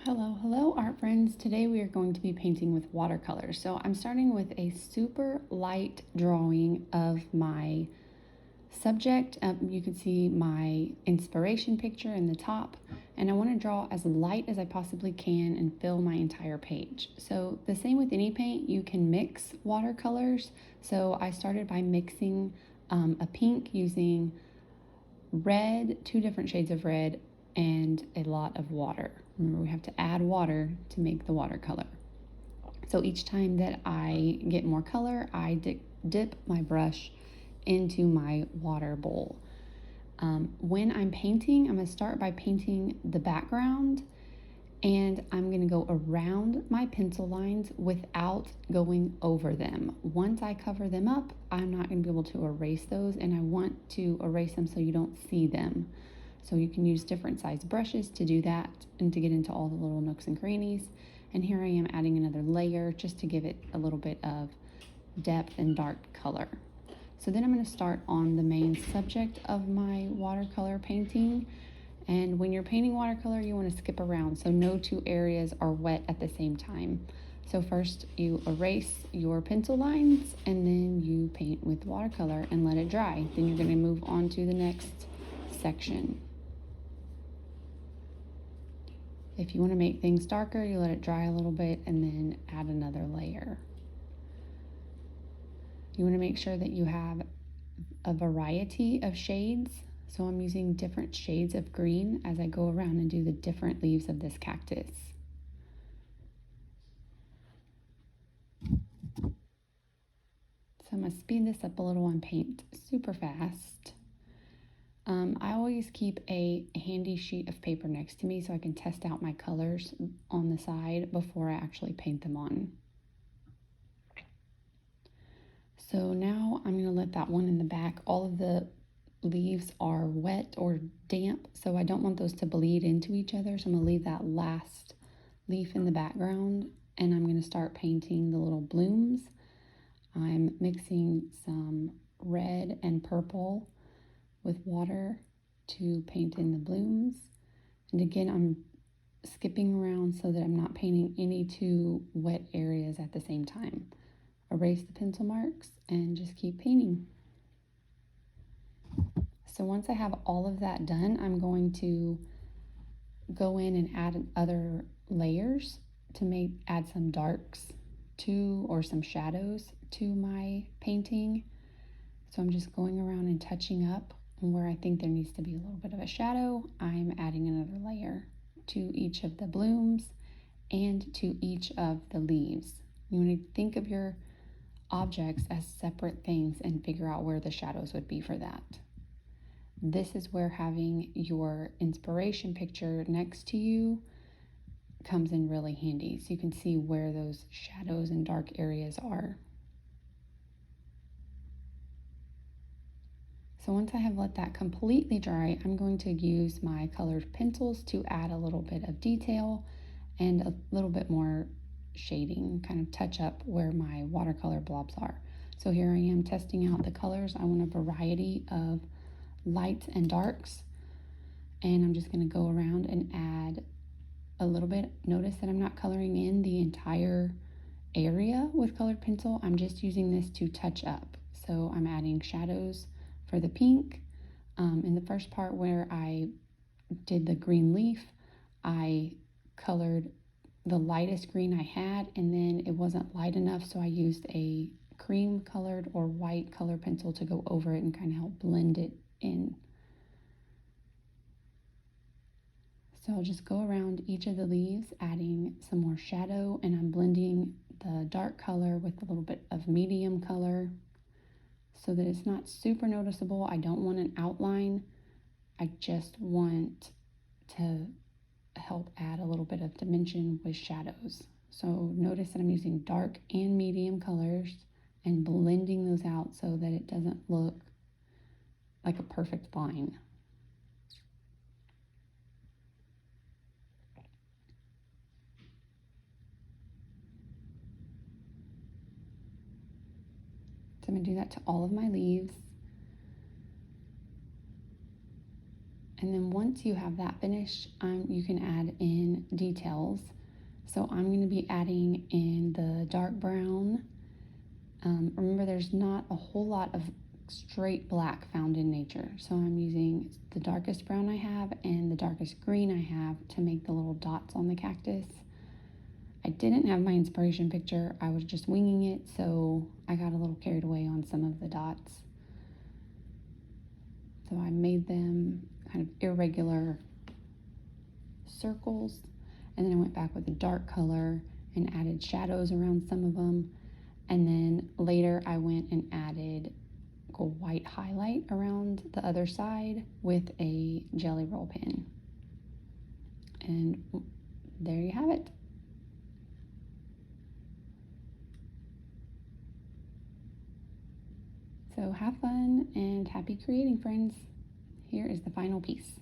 Hello art friends. Today we are going to be painting with watercolors. So I'm starting with a super light drawing of my subject. You can see my inspiration picture in the top, and I want to draw as light as I possibly can and fill my entire page. So the same with any paint, you can mix watercolors. So I started by mixing a pink using red, two different shades of red, and a lot of water. Remember, we have to add water to make the watercolor. So each time that I get more color, I dip my brush into my water bowl. When I'm painting, I'm going to start by painting the background, and I'm going to go around my pencil lines without going over them. Once I cover them up, I'm not going to be able to erase those, and I want to erase them so you don't see them. So you can use different size brushes to do that and to get into all the little nooks and crannies. And here I am adding another layer just to give it a little bit of depth and dark color. So then I'm going to start on the main subject of my watercolor painting. And when you're painting watercolor, you want to skip around, so no two areas are wet at the same time. So first you erase your pencil lines, and then you paint with watercolor and let it dry. Then you're going to move on to the next section. If you want to make things darker, you let it dry a little bit and then add another layer. You want to make sure that you have a variety of shades. So I'm using different shades of green as I go around and do the different leaves of this cactus. So I'm going to speed this up a little and paint super fast. I always keep a handy sheet of paper next to me so I can test out my colors on the side before I actually paint them on. So now I'm going to let that one in the back. All of the leaves are wet or damp, so I don't want those to bleed into each other. So I'm going to leave that last leaf in the background, and I'm going to start painting the little blooms. I'm mixing some red and purple with water to paint in the blooms. And again, I'm skipping around so that I'm not painting any two wet areas at the same time. Erase the pencil marks and just keep painting. So once I have all of that done, I'm going to go in and add other layers to add some darks to, or some shadows to my painting. So I'm just going around and touching up where I think there needs to be a little bit of a shadow. I'm adding another layer to each of the blooms and to each of the leaves. You want to think of your objects as separate things and figure out where the shadows would be for that. This is where having your inspiration picture next to you comes in really handy, so you can see where those shadows and dark areas are. So once I have let that completely dry, I'm going to use my colored pencils to add a little bit of detail and a little bit more shading, kind of touch up where my watercolor blobs are. So here I am testing out the colors. I want a variety of lights and darks, and I'm just going to go around and add a little bit. Notice that I'm not coloring in the entire area with colored pencil. I'm just using this to touch up. So I'm adding shadows for the pink. In the first part where I did the green leaf, I colored the lightest green I had, and then it wasn't light enough, so I used a cream colored or white color pencil to go over it and kind of help blend it in. So I'll just go around each of the leaves, adding some more shadow, and I'm blending the dark color with a little bit of medium color so that it's not super noticeable. I don't want an outline. I just want to help add a little bit of dimension with shadows. So notice that I'm using dark and medium colors and blending those out so that it doesn't look like a perfect line. So I'm going to do that to all of my leaves. And then once you have that finished, you can add in details. So I'm going to be adding in the dark brown. Remember, there's not a whole lot of straight black found in nature. So I'm using the darkest brown I have and the darkest green I have to make the little dots on the cactus. I didn't have my inspiration picture. I was just winging it, so I got a little carried away on some of the dots. So I made them kind of irregular circles, and then I went back with a dark color and added shadows around some of them. And then later I went and added a white highlight around the other side with a jelly roll pen. And there you have it. So have fun and happy creating, friends. Here is the final piece.